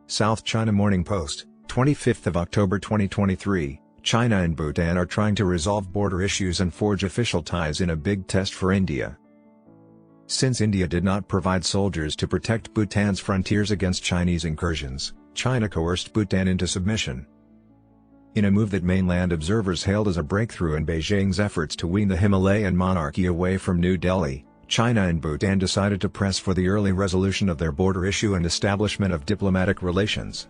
South China Morning Post, 25th of October 2023, China and Bhutan are trying to resolve border issues and forge official ties in a big test for India. Since India did not provide soldiers to protect Bhutan's frontiers against Chinese incursions, China coerced Bhutan into submission. In a move that mainland observers hailed as a breakthrough in Beijing's efforts to wean the Himalayan monarchy away from New Delhi, China and Bhutan decided to press for the early resolution of their border issue and establishment of diplomatic relations.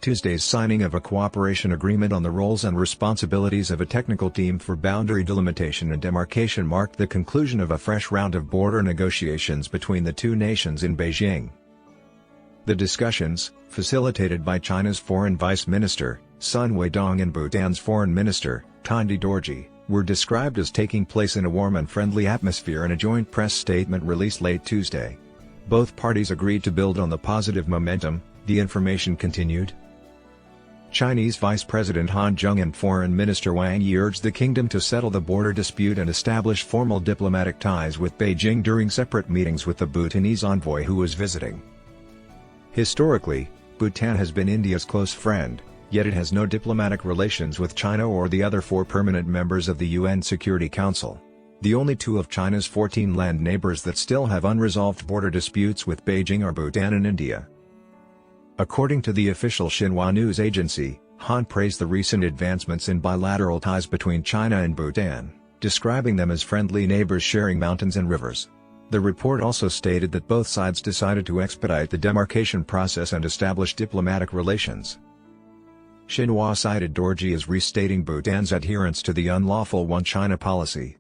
Tuesday's signing of a cooperation agreement on the roles and responsibilities of a technical team for boundary delimitation and demarcation marked the conclusion of a fresh round of border negotiations between the two nations in Beijing. The discussions, facilitated by China's Foreign Vice Minister, Sun Weidong, and Bhutan's Foreign Minister, Tandi Dorji, were described as taking place in a warm and friendly atmosphere in a joint press statement released late Tuesday. Both parties agreed to build on the positive momentum, the information continued. Chinese Vice President Han Zheng and Foreign Minister Wang Yi urged the kingdom to settle the border dispute and establish formal diplomatic ties with Beijing during separate meetings with the Bhutanese envoy who was visiting. Historically, Bhutan has been India's close friend, yet it has no diplomatic relations with China or the other 4 permanent members of the UN Security Council. The only 2 of China's 14 land neighbors that still have unresolved border disputes with Beijing are Bhutan and India. According to the official Xinhua news agency, Han praised the recent advancements in bilateral ties between China and Bhutan, describing them as friendly neighbors sharing mountains and rivers. The report also stated that both sides decided to expedite the demarcation process and establish diplomatic relations. Xinhua cited Dorji as restating Bhutan's adherence to the unlawful One China policy.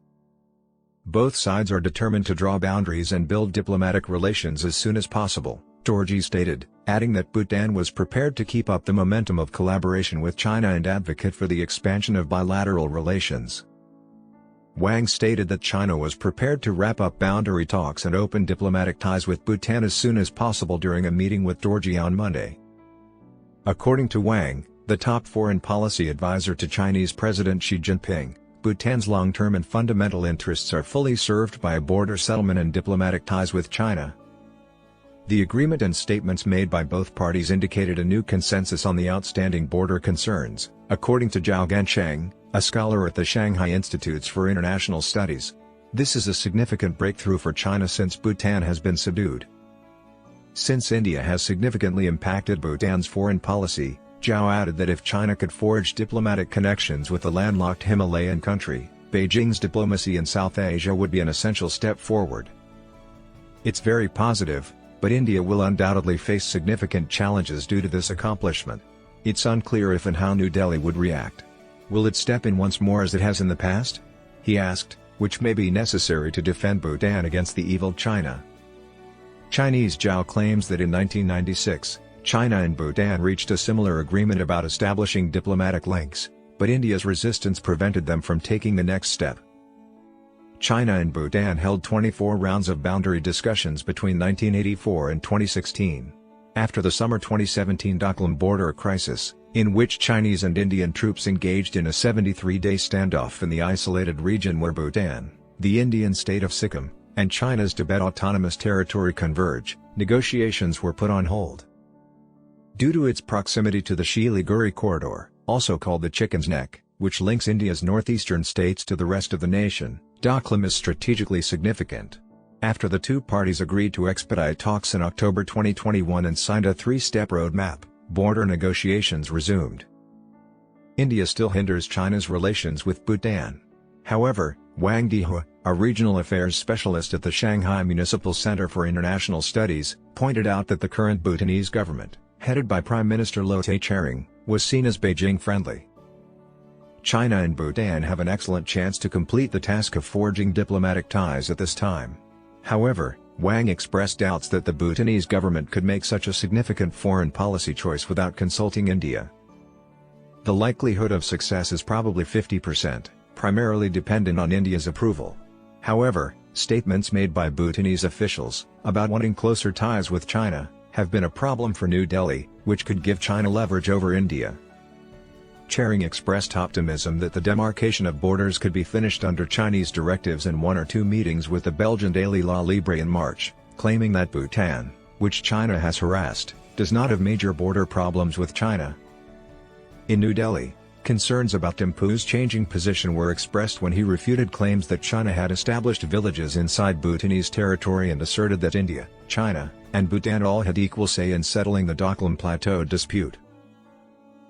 Both sides are determined to draw boundaries and build diplomatic relations as soon as possible, Dorji stated, adding that Bhutan was prepared to keep up the momentum of collaboration with China and advocate for the expansion of bilateral relations. Wang stated that China was prepared to wrap up boundary talks and open diplomatic ties with Bhutan as soon as possible during a meeting with Dorji on Monday. According to Wang, the top foreign policy advisor to Chinese President Xi Jinping, Bhutan's long-term and fundamental interests are fully served by a border settlement and diplomatic ties with China. The agreement and statements made by both parties indicated a new consensus on the outstanding border concerns, according to Zhao Gansheng, a scholar at the Shanghai Institutes for International Studies. This is a significant breakthrough for China since Bhutan has been subdued. Since India has significantly impacted Bhutan's foreign policy, Zhao added that if China could forge diplomatic connections with the landlocked Himalayan country, Beijing's diplomacy in South Asia would be an essential step forward. It's very positive, but India will undoubtedly face significant challenges due to this accomplishment. It's unclear if and how New Delhi would react. Will it step in once more as it has in the past? He asked, which may be necessary to defend Bhutan against the evil China. Chinese Zhao claims that in 1996, China and Bhutan reached a similar agreement about establishing diplomatic links, but India's resistance prevented them from taking the next step. China and Bhutan held 24 rounds of boundary discussions between 1984 and 2016. After the summer 2017 Doklam border crisis, in which Chinese and Indian troops engaged in a 73-day standoff in the isolated region where Bhutan, the Indian state of Sikkim, and China's Tibet Autonomous Territory converge, negotiations were put on hold. Due to its proximity to the Siliguri corridor, also called the Chicken's Neck, which links India's northeastern states to the rest of the nation, Doklam is strategically significant. After the 2 parties agreed to expedite talks in October 2021 and signed a 3-step roadmap, border negotiations resumed. India still hinders China's relations with Bhutan. However, Wang Dihua, a regional affairs specialist at the Shanghai Municipal Center for International Studies, pointed out that the current Bhutanese government, headed by Prime Minister Lotay Tshering, was seen as Beijing-friendly. China and Bhutan have an excellent chance to complete the task of forging diplomatic ties at this time. However, Wang expressed doubts that the Bhutanese government could make such a significant foreign policy choice without consulting India. The likelihood of success is probably 50%, primarily dependent on India's approval. However, statements made by Bhutanese officials, about wanting closer ties with China, have been a problem for New Delhi, which could give China leverage over India. Tshering expressed optimism that the demarcation of borders could be finished under Chinese directives in 1 or 2 meetings with the Belgian daily La Libre in March, claiming that Bhutan, which China has harassed, does not have major border problems with China. In New Delhi, concerns about Thimphu's changing position were expressed when he refuted claims that China had established villages inside Bhutanese territory and asserted that India, China, and Bhutan all had equal say in settling the Doklam Plateau dispute.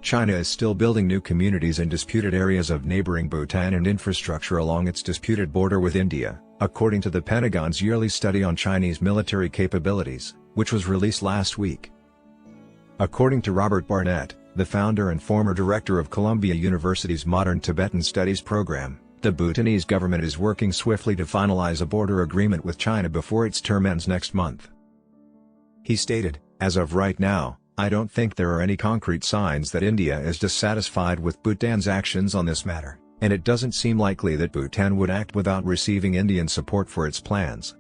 China is still building new communities in disputed areas of neighboring Bhutan and infrastructure along its disputed border with India, according to the Pentagon's yearly study on Chinese military capabilities, which was released last week. According to Robert Barnett, the founder and former director of Columbia University's Modern Tibetan Studies program, the Bhutanese government is working swiftly to finalize a border agreement with China before its term ends next month. He stated, "As of right now, I don't think there are any concrete signs that India is dissatisfied with Bhutan's actions on this matter, and it doesn't seem likely that Bhutan would act without receiving Indian support for its plans."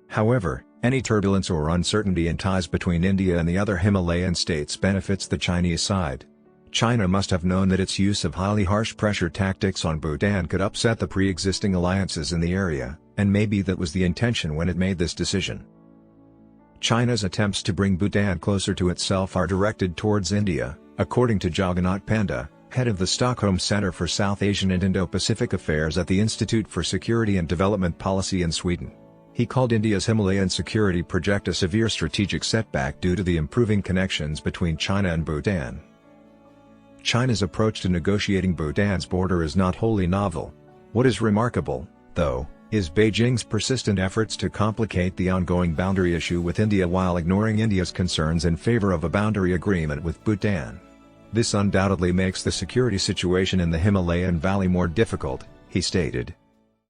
However, any turbulence or uncertainty in ties between India and the other Himalayan states benefits the Chinese side. China must have known that its use of highly harsh pressure tactics on Bhutan could upset the pre-existing alliances in the area, and maybe that was the intention when it made this decision. China's attempts to bring Bhutan closer to itself are directed towards India, according to Jagannath Panda, head of the Stockholm Center for South Asian and Indo-Pacific Affairs at the Institute for Security and Development Policy in Sweden. He called India's Himalayan security project a severe strategic setback due to the improving connections between China and Bhutan. China's approach to negotiating Bhutan's border is not wholly novel. What is remarkable, though, is Beijing's persistent efforts to complicate the ongoing boundary issue with India while ignoring India's concerns in favor of a boundary agreement with Bhutan. This undoubtedly makes the security situation in the Himalayan valley more difficult, he stated.